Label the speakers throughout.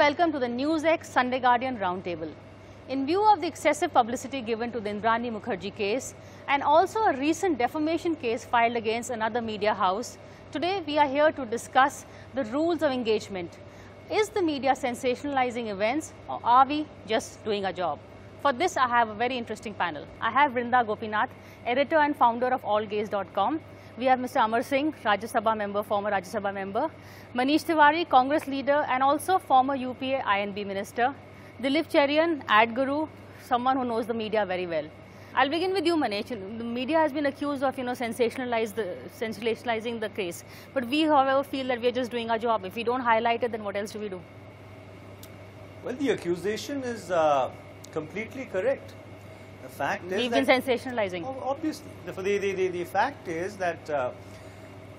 Speaker 1: welcome to the NewsX Sunday Guardian Roundtable. In view of the excessive publicity given to the Indrani Mukherjee case and also a recent defamation case filed against another media house, today we are here to discuss the rules of engagement. Is the media sensationalizing events, or are we just doing our job? For this, I have a very interesting panel. I have Vrinda Gopinath, editor and founder of allgaze.com. We have Mr. Amar Singh, Rajya Sabha member, former Rajya Sabha member. Manish Tiwari, Congress leader and also former UPA INB minister. Dilip Cherian, ad guru, someone who knows the media very well. I'll begin with you, Manish. The media has been accused of, sensationalizing the case. But we, however, feel that we're just doing our job. If we don't highlight it, then what else do we do?
Speaker 2: Well, the accusation is completely correct. The fact is
Speaker 1: we've been sensationalizing.
Speaker 2: Obviously. The fact is that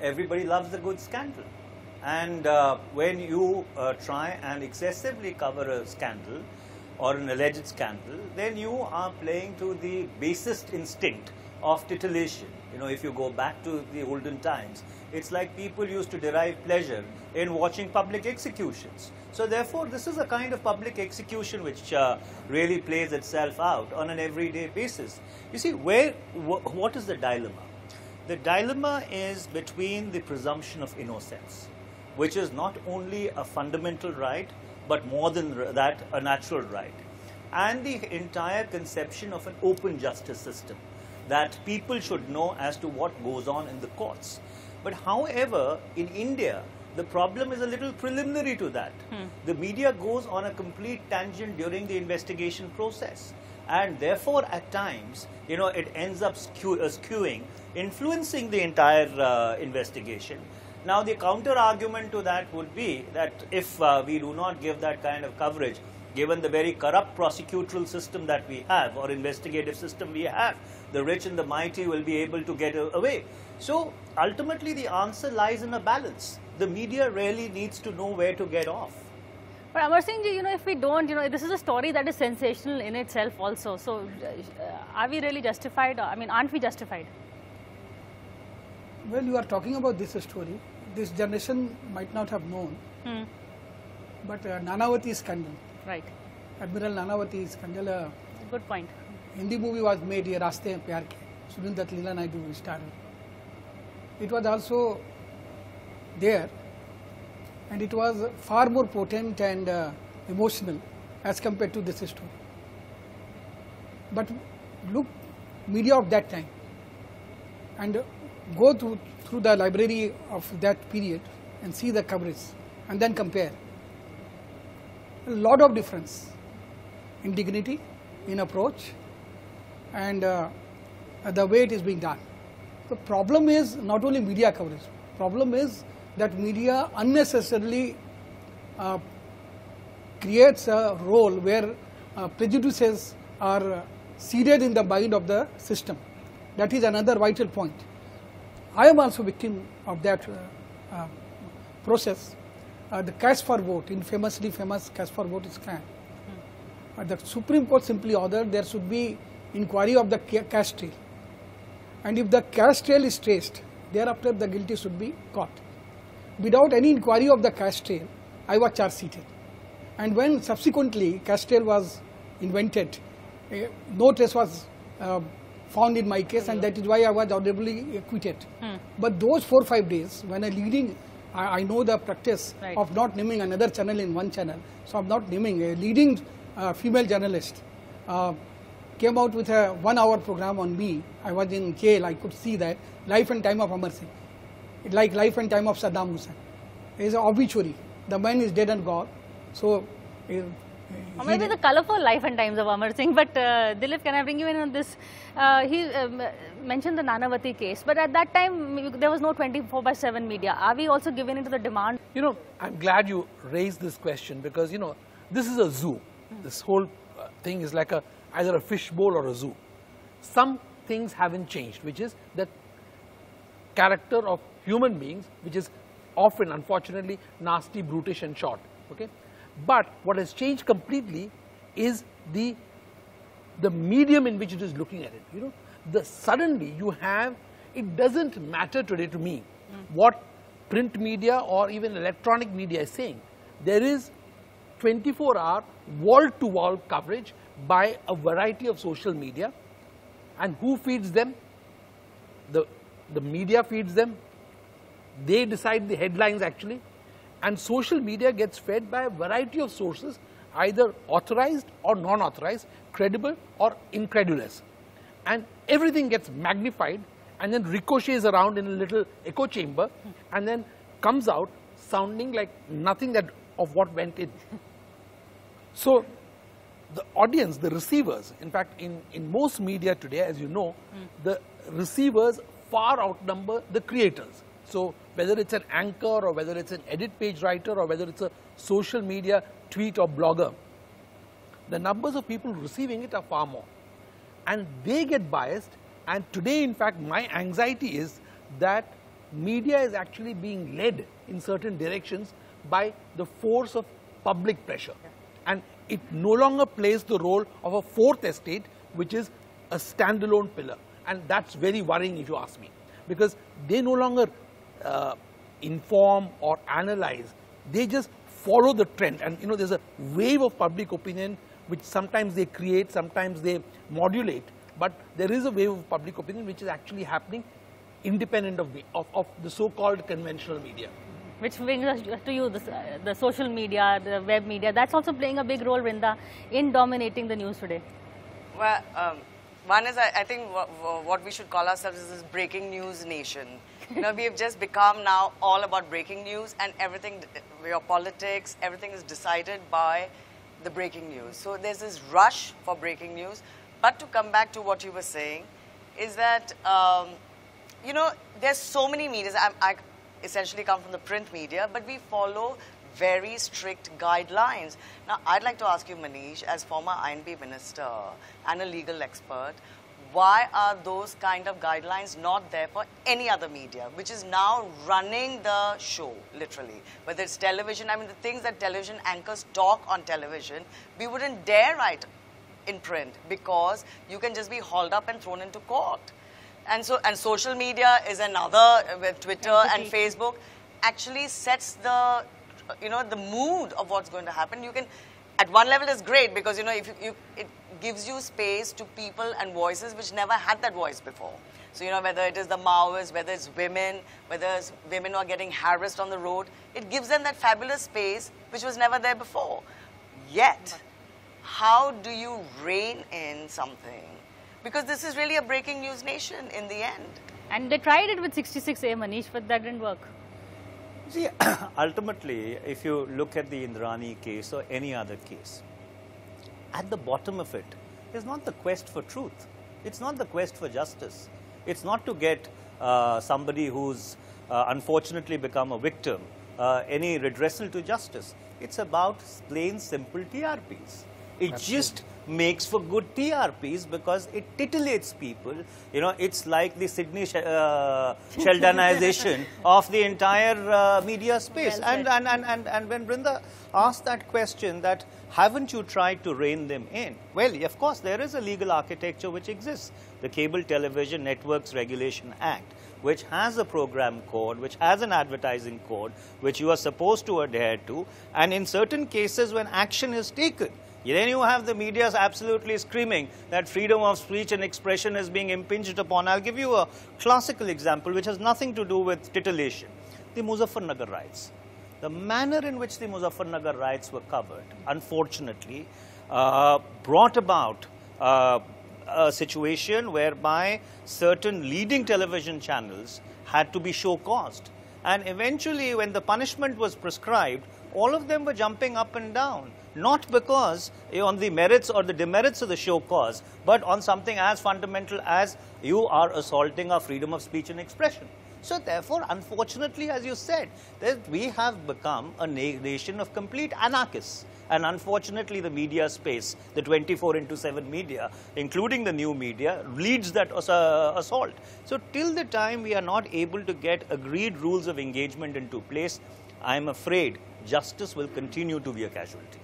Speaker 2: everybody loves a good scandal. And when you try and excessively cover a scandal or an alleged scandal, then you are playing to the basest instinct of titillation. You know, if you go back to the olden times, it's like people used to derive pleasure in watching public executions. So therefore, this is a kind of public execution which really plays itself out on an everyday basis. You see, what is the dilemma? The dilemma is between the presumption of innocence, which is not only a fundamental right, but more than that, a natural right, and the entire conception of an open justice system, that people should know as to what goes on in the courts. But however, in India, the problem is a little preliminary to that. The media goes on a complete tangent during the investigation process, and therefore at times, it ends up skewing, influencing the entire investigation. Now, the counter argument to that would be that if we do not give that kind of coverage, given the very corrupt prosecutorial system that we have, or investigative system we have, the rich and the mighty will be able to get away. So, ultimately the answer lies in a balance. The media really needs to know where to get off.
Speaker 1: But Amar Singh ji, if we don't, this is a story that is sensational in itself also. So, are we really justified? I mean, aren't we justified?
Speaker 3: Well, you are talking about this story. This generation might not have known, but Nanavati scandal.
Speaker 1: Right.
Speaker 3: Admiral Nanavati scandal.
Speaker 1: Good point.
Speaker 3: Hindi movie was made, Ye Raaste Hain Pyar Ke. Sunil Leela Naidu starred. It was also there, and it was far more potent and emotional as compared to this story. But look, media of that time, and go through the library of that period and see the coverage and then compare. A lot of difference in dignity, in approach, and the way it is being done. The problem is not only media coverage, problem is that media unnecessarily creates a role where prejudices are seeded in the mind of the system. That is another vital point. I am also victim of that process. The cash for vote, infamously famous cash for vote scam. The Supreme Court simply ordered there should be inquiry of the cash trail. And if the cash trail is traced, thereafter the guilty should be caught. Without any inquiry of the cash trail, I was charge sheeted. And when subsequently cash trail was invented, no trace was found in my case, and that is why I was audibly acquitted. But those 4 or 5 days, when I know the practice of not naming another channel in one channel, so I am not naming a leading female journalist, came out with a 1-hour program on me. I was in jail, I could see that, life and time of Amar Singh, like life and time of Saddam Hussein. It is an obituary, the man is dead and gone. So,
Speaker 1: or maybe the colourful life and times of Amar Singh, but Dilip, can I bring you in on this? He mentioned the Nanavati case, but at that time there was no 24/7 media. Are we also giving into the demand?
Speaker 4: I'm glad you raised this question because, this is a zoo. This whole thing is like either a fish bowl or a zoo. Some things haven't changed, which is the character of human beings, which is often, unfortunately, nasty, brutish and short. Okay? But what has changed completely is the medium in which it is looking at it. Suddenly you have, it doesn't matter today to me what print media or even electronic media is saying. There is 24-hour, wall-to-wall coverage by a variety of social media. And who feeds them? The media feeds them. They decide the headlines actually. And social media gets fed by a variety of sources, either authorized or non-authorized, credible or incredulous. And everything gets magnified and then ricochets around in a little echo chamber and then comes out sounding like nothing of what went in. So the audience, the receivers, in fact, in most media today, as you know, the receivers far outnumber the creators. So whether it's an anchor or whether it's an edit page writer or whether it's a social media tweet or blogger, the numbers of people receiving it are far more. And they get biased. And today, in fact, my anxiety is that media is actually being led in certain directions by the force of public pressure. And it no longer plays the role of a fourth estate, which is a standalone pillar. And that's very worrying if you ask me, because they no longer inform or analyze. They just follow the trend. And there's a wave of public opinion which sometimes they create, sometimes they modulate. But there is a wave of public opinion which is actually happening independent of the so-called conventional media.
Speaker 1: Which brings us to you, the social media, the web media. That's also playing a big role, Vrinda, in dominating the news today.
Speaker 5: Well, one is, I think what we should call ourselves is this breaking news nation. We have just become now all about breaking news, and everything, your politics, everything is decided by the breaking news. So there's this rush for breaking news. But to come back to what you were saying, is that, there's so many medias. I essentially come from the print media, but we follow very strict guidelines. Now, I'd like to ask you, Manish, as former INB minister and a legal expert, why are those kind of guidelines not there for any other media, which is now running the show, literally? Whether it's television, I mean, the things that television anchors talk on television, we wouldn't dare write in print because you can just be hauled up and thrown into court. And social media is another, with Twitter and Facebook, actually sets the, the mood of what's going to happen. You can, at one level it's great because, it gives you space to people and voices which never had that voice before. So, whether it is the Maoists, whether it's women, whether it's women who are getting harassed on the road, it gives them that fabulous space which was never there before. Yet, how do you rein in something? Because this is really a breaking news nation in the end.
Speaker 1: And they tried it with 66A, Manish, but that didn't work.
Speaker 2: See, ultimately, if you look at the Indrani case or any other case, at the bottom of it is not the quest for truth. It's not the quest for justice. It's not to get somebody who's unfortunately become a victim any redressal to justice. It's about plain, simple TRPs. It just makes for good TRPs because it titillates people. It's like the Sydney Sheldonization of the entire media space. And when Vrinda asked that question, that haven't you tried to rein them in? Well, of course, there is a legal architecture which exists. The Cable Television Networks Regulation Act, which has a program code, which has an advertising code, which you are supposed to adhere to. And in certain cases, when action is taken, then you have the media absolutely screaming that freedom of speech and expression is being impinged upon. I'll give you a classical example which has nothing to do with titillation. The Muzaffarnagar riots. The manner in which the Muzaffarnagar riots were covered, unfortunately, brought about a situation whereby certain leading television channels had to be show-caused. And eventually, when the punishment was prescribed, all of them were jumping up and down. Not because on the merits or the demerits of the show cause, but on something as fundamental as you are assaulting our freedom of speech and expression. So therefore, unfortunately, as you said, that we have become a nation of complete anarchists. And unfortunately, the media space, the 24/7 media, including the new media, leads that assault. So till the time we are not able to get agreed rules of engagement into place, I am afraid justice will continue to be a casualty.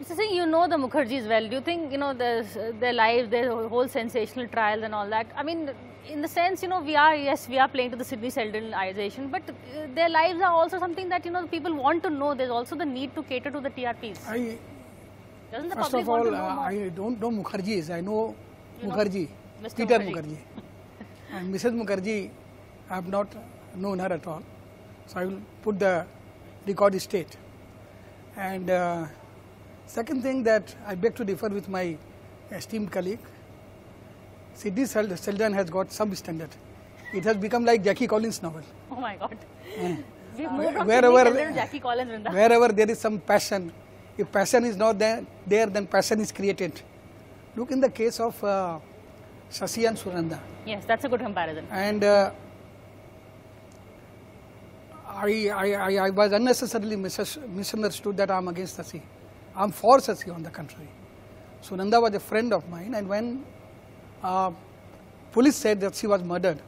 Speaker 1: Mr. Singh, you know the Mukherjees well. Do you think, their lives, their whole sensational trials and all that? I mean, in the sense, we are playing to the Sidney Sheldonization, but their lives are also something that, people want to know. There's also the need to cater to the TRPs. Doesn't the
Speaker 3: First
Speaker 1: public
Speaker 3: of all,
Speaker 1: want to know more?
Speaker 3: I don't know Mukherjees. I know Mukherjee,
Speaker 1: Mr.
Speaker 3: Peter
Speaker 1: Mukherjee.
Speaker 3: Mukherjee. And Mrs. Mukherjee, I have not known her at all. So I will put the record straight. And second thing that I beg to differ with my esteemed colleague, Sidney Sheldon has got some standard. It has become like Jackie Collins' novel.
Speaker 1: Oh my God. We've moved from
Speaker 3: Wherever-
Speaker 1: Sidney Sheldon to Jackie Collins, Vrinda.
Speaker 3: Wherever there is some passion, if passion is not there, then passion is created. Look in the case of Shashi and Sunanda.
Speaker 1: Yes, that's a good comparison.
Speaker 3: And I was unnecessarily misunderstood that I am against Shashi. I am for Shashi, on the contrary. Sunanda was a friend of mine, and when police said that she was murdered,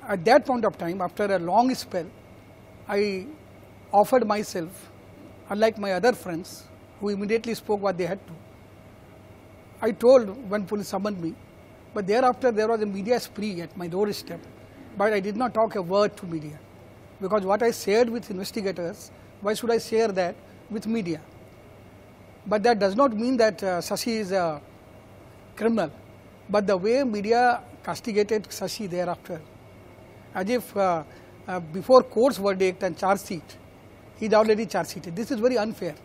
Speaker 3: at that point of time, after a long spell, I offered myself, unlike my other friends who immediately spoke what they had to. I told when police summoned me, but thereafter there was a media spree at my doorstep, but I did not talk a word to media. Because what I shared with investigators, why should I share that with media? But that does not mean that Shashi is a criminal. But the way media castigated Shashi thereafter, as if before court's verdict and charge sheet, he is already charge sheeted. This is very unfair.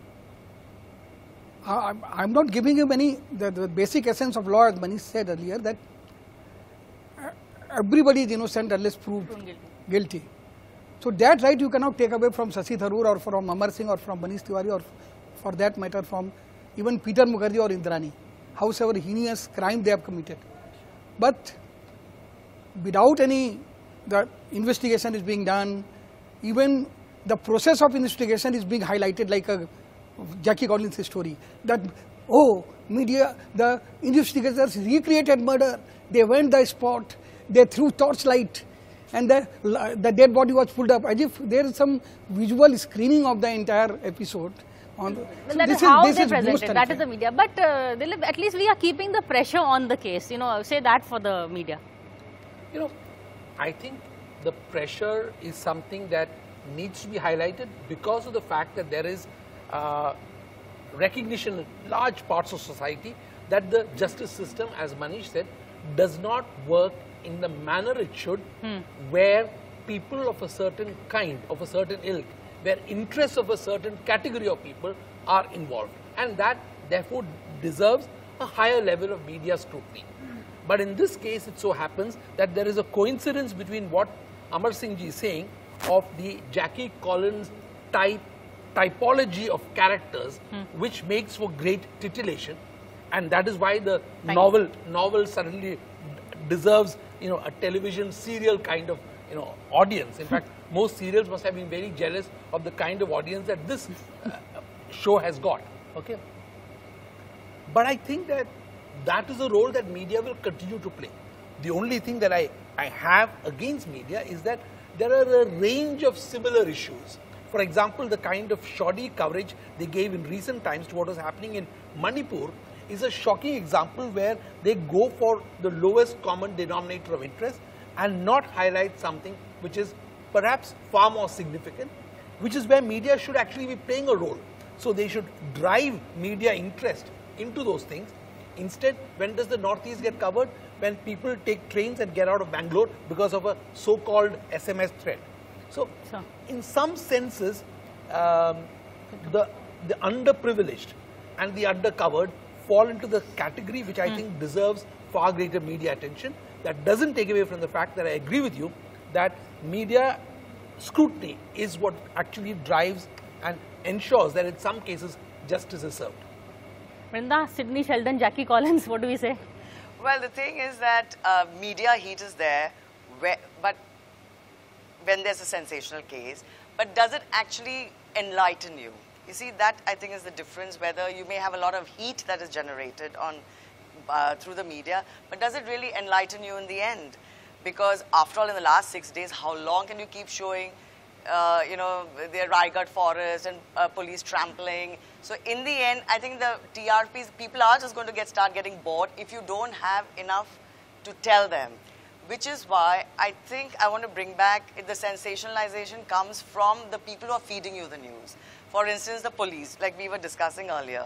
Speaker 3: I am not giving him the basic essence of law, as Manish said earlier, that everybody is innocent unless proved guilty. So that right you cannot take away from Shashi Tharoor or from Amar Singh or from Manish Tiwari or for that matter from even Peter Mukherjee or Indrani, howsoever heinous crime they have committed. But without the investigation is being done, even the process of investigation is being highlighted like a Jackie Collins story, that, oh, media, the investigators recreated murder, they went the spot, they threw torchlight, and the dead body was pulled up, as if there is some visual screening of the entire episode.
Speaker 1: Well, that is how they present it, that is the media. But Dilip, at least we are keeping the pressure on the case, say that for the media.
Speaker 4: I think the pressure is something that needs to be highlighted because of the fact that there is recognition in large parts of society that the justice system, as Manish said, does not work in the manner it should, where people of a certain kind, of a certain ilk, where interests of a certain category of people are involved. And that therefore deserves a higher level of media scrutiny. But in this case, it so happens that there is a coincidence between what Amar Singh ji is saying of the Jackie Collins typology of characters, which makes for great titillation, and that is why the novel suddenly deserves a television serial kind of audience. In fact, most serials must have been very jealous of the kind of audience that this show has got. Okay, but I think that is a role that media will continue to play. The only thing that I have against media is that there are a range of similar issues. For example, the kind of shoddy coverage they gave in recent times to what was happening in Manipur is a shocking example where they go for the lowest common denominator of interest and not highlight something which is perhaps far more significant, which is where media should actually be playing a role. So they should drive media interest into those things. Instead, when does the Northeast get covered? When people take trains and get out of Bangalore because of a so-called SMS threat. So, in some senses, the underprivileged and the undercovered fall into the category which I think deserves far greater media attention. That doesn't take away from the fact that I agree with you that media scrutiny is what actually drives and ensures that in some cases justice is served.
Speaker 1: Vrinda, Sidney Sheldon, Jackie Collins, what do we say?
Speaker 5: Well, the thing is that media heat is there, but when there's a sensational case, but does it actually enlighten you? You see, that I think is the difference, whether you may have a lot of heat that is generated through the media, but does it really enlighten you in the end? Because after all, in the last 6 days, how long can you keep showing you know, the Raigad forest and police trampling. So in the end, I think the TRPs, people are just going to start getting bored if you don't have enough to tell them. Which is why I think I want to bring back the sensationalization comes from the people who are feeding you the news. For instance, the police, like we were discussing earlier,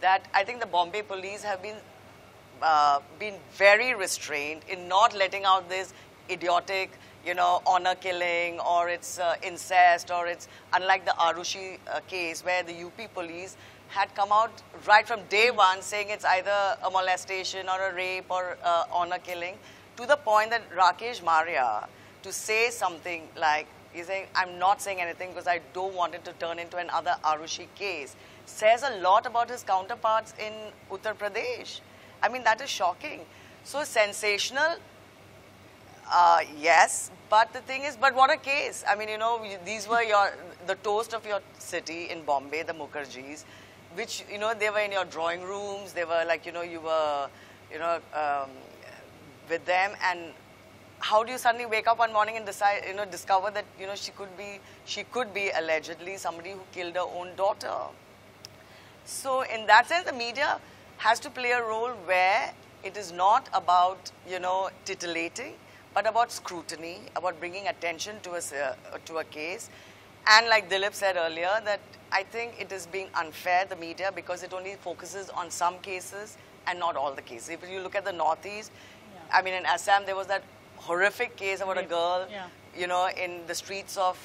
Speaker 5: that I think the Bombay police have been very restrained in not letting out this idiotic, you know, honor killing, or it's incest, or it's unlike the Arushi case where the UP police had come out right from day one saying it's either a molestation or a rape or honor killing, to the point that Rakesh Maria, to say something like, he's saying, I'm not saying anything because I don't want it to turn into another Arushi case, says a lot about his counterparts in Uttar Pradesh. I mean, that is shocking. So sensational, yes, but the thing is, but what a case. I mean, you know, these were the toast of your city in Bombay, the Mukherjees, which, you know, they were in your drawing rooms, they were like, you know, you were, you know, with them, and how do you suddenly wake up one morning and decide, you know, discover that, you know, she could be allegedly somebody who killed her own daughter. So in that sense, the media has to play a role where it is not about, you know, titillating, but about scrutiny, about bringing attention to a case. And like Dilip said earlier, that I think it is being unfair, the media, because it only focuses on some cases and not all the cases. If you look at the Northeast, I mean, in Assam, there was that horrific case about a girl, you know, in the streets of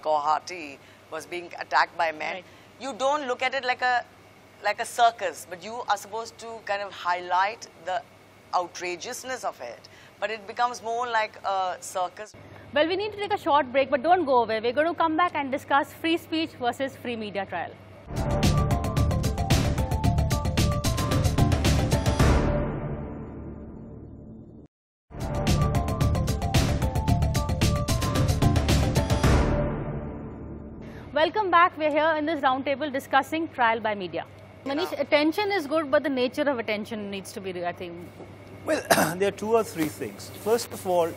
Speaker 5: Guwahati was being attacked by men. Right. You don't look at it like a circus, but you are supposed to kind of highlight the outrageousness of it. But it becomes more like a circus.
Speaker 1: Well, we need to take a short break, but don't go away. We're going to come back and discuss free speech versus free media trial. Welcome back. We're here in this roundtable discussing trial by media. Manish, attention is good, but the nature of attention needs to be, I think.
Speaker 2: Well, there are two or three things. First of all,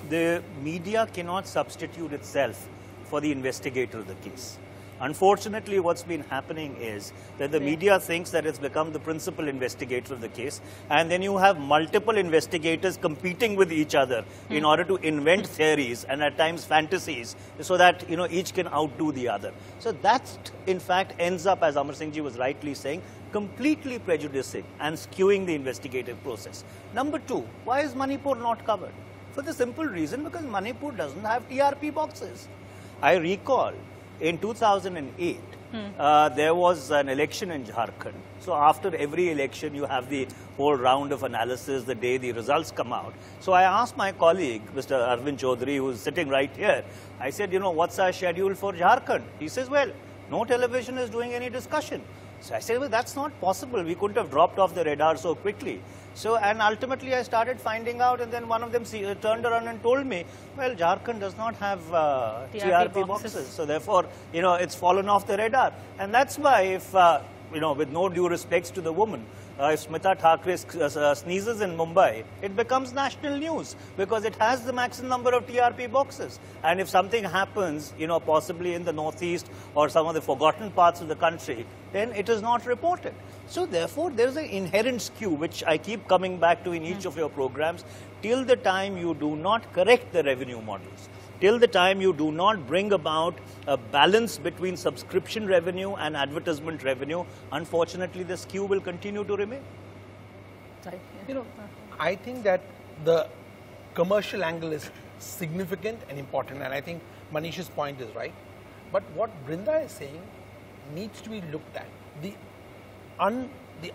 Speaker 2: the media cannot substitute itself for the investigator of the case. Unfortunately, what's been happening is that the media thinks that it's become the principal investigator of the case, and then you have multiple investigators competing with each other in order to invent theories and at times fantasies, so that, you know, each can outdo the other. So that, in fact, ends up, as Amar Singh ji was rightly saying, completely prejudicing and skewing the investigative process. Number two, why is Manipur not covered? For the simple reason, because Manipur doesn't have TRP boxes. I recall in 2008, there was an election in Jharkhand. So after every election, you have the whole round of analysis the day the results come out. So I asked my colleague, Mr. Arvind Chaudhary, who's sitting right here, I said, you know, what's our schedule for Jharkhand? He says, well, no television is doing any discussion. So I said, well, that's not possible. We couldn't have dropped off the radar so quickly. So, and ultimately I started finding out, and then one of them turned around and told me, well, Jharkhand does not have TRP boxes. So therefore, you know, it's fallen off the radar. And that's why if, you know, with no due respects to the woman, if Smita Thakre sneezes in Mumbai, it becomes national news because it has the maximum number of TRP boxes. And if something happens, you know, possibly in the Northeast or some of the forgotten parts of the country, then it is not reported. So therefore, there is an inherent skew, which I keep coming back to in each of your programs, till the time you do not correct the revenue models. Till the time you do not bring about a balance between subscription revenue and advertisement revenue, unfortunately, the skew will continue to remain.
Speaker 1: Sorry.
Speaker 4: You know, I think that the commercial angle is significant and important, and I think Manish's point is right. But what Brinda is saying needs to be looked at. The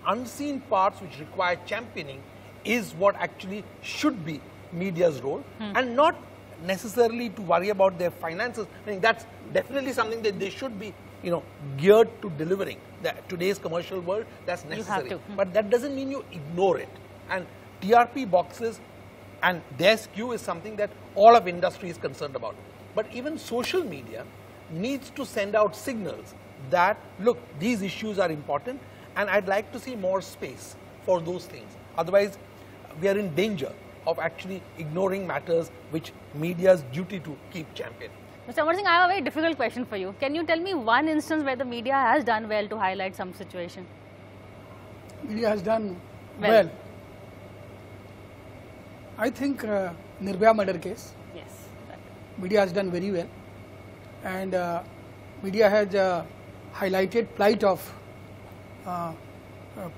Speaker 4: unseen parts which require championing is what actually should be media's role, and not necessarily to worry about their finances. I think that's definitely something that they should be, you know, geared to delivering. Today's commercial world, that's necessary.
Speaker 1: You have to.
Speaker 4: But that doesn't mean you ignore it. And TRP boxes and their skew is something that all of industry is concerned about. But even social media needs to send out signals that, look, these issues are important, and I'd like to see more space for those things. Otherwise, we are in danger of actually ignoring matters which media's duty to keep championing.
Speaker 1: Mr. Amar Singh, I have a very difficult question for you. Can you tell me one instance where the media has done well to highlight some situation?
Speaker 3: Media has done well. I think Nirbhaya murder case.
Speaker 1: Yes.
Speaker 3: Media has done very well, and media has highlighted plight of a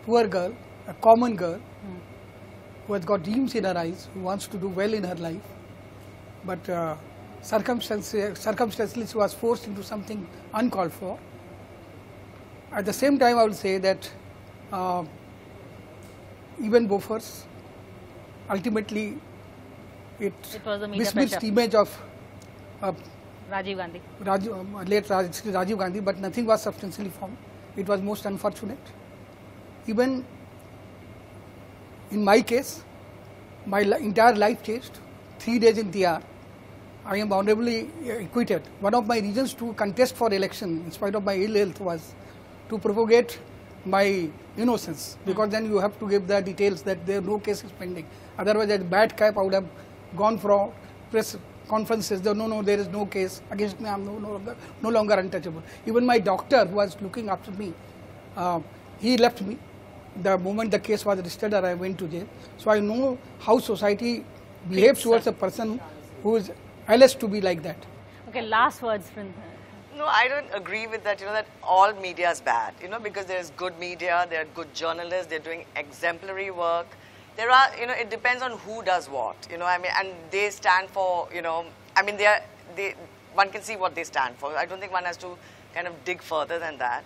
Speaker 3: poor girl, a common girl, who has got dreams in her eyes, who wants to do well in her life, but circumstantially she was forced into something uncalled for. At the same time, I would say that even Bofors, ultimately it
Speaker 1: was the media
Speaker 3: besmirched
Speaker 1: pressure.
Speaker 3: image of
Speaker 1: Rajiv Gandhi.
Speaker 3: late Rajiv Gandhi, but nothing was substantially found. It was most unfortunate. Even in my case, my entire life changed. 3 days in TR, I am honorably acquitted. One of my reasons to contest for election, in spite of my ill health, was to propagate my innocence, because then you have to give the details that there no case is pending. Otherwise, as bad cap, I would have gone for press conferences. No, there is no case against me. I am no longer untouchable. Even my doctor, who was looking after me, he left me the moment the case was registered or I went to jail. So I know how society behaves towards a person who is alleged to be like that.
Speaker 1: Okay, last words, Prince.
Speaker 5: No, I don't agree with that, that all media is bad, because there's good media, there are good journalists, they're doing exemplary work. There are, it depends on who does what, and they stand for, one can see what they stand for. I don't think one has to kind of dig further than that.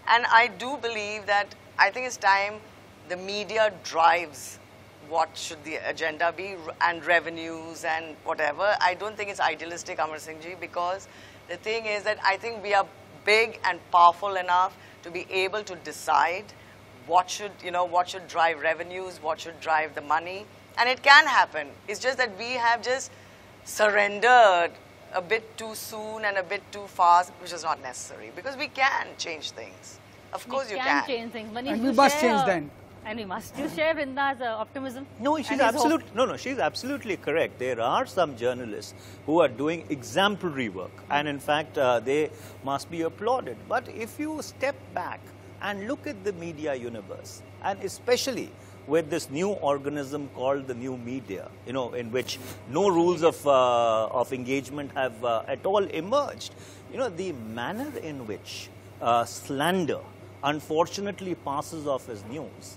Speaker 5: And I do believe that, I think it's time the media drives what should the agenda be, and revenues and whatever. I don't think it's idealistic, Amar Singh ji, because the thing is that I think we are big and powerful enough to be able to decide what should drive revenues, what should drive the money, and it can happen. It's just that we have just surrendered a bit too soon and a bit too fast, which is not necessary, because we can change things. Of course you can.
Speaker 1: Change things. Manish,
Speaker 3: And we
Speaker 1: you
Speaker 3: must
Speaker 1: share,
Speaker 3: change then.
Speaker 1: And we must. You share Vrinda's optimism?
Speaker 2: No, she's she's absolutely correct. There are some journalists who are doing exemplary work, and in fact, they must be applauded. But if you step back and look at the media universe, and especially with this new organism called the new media, in which no rules of engagement have at all emerged, the manner in which slander unfortunately passes off as news.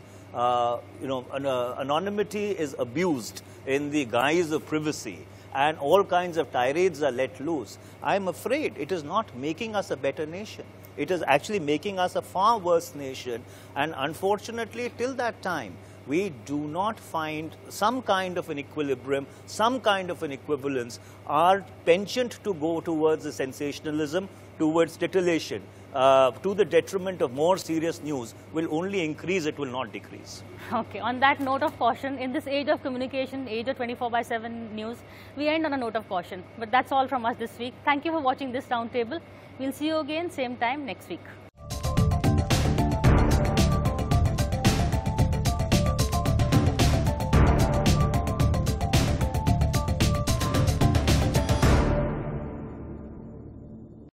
Speaker 2: Anonymity is abused in the guise of privacy, and all kinds of tirades are let loose. I'm afraid it is not making us a better nation. It is actually making us a far worse nation, and unfortunately, till that time, we do not find some kind of an equilibrium, some kind of an equivalence. Our penchant to go towards the sensationalism, towards titillation, to the detriment of more serious news will only increase, it will not decrease.
Speaker 1: Okay, on that note of caution, in this age of communication, age of 24/7 news, we end on a note of caution. But that's all from us this week. Thank you for watching this roundtable. We'll see you again, same time next week.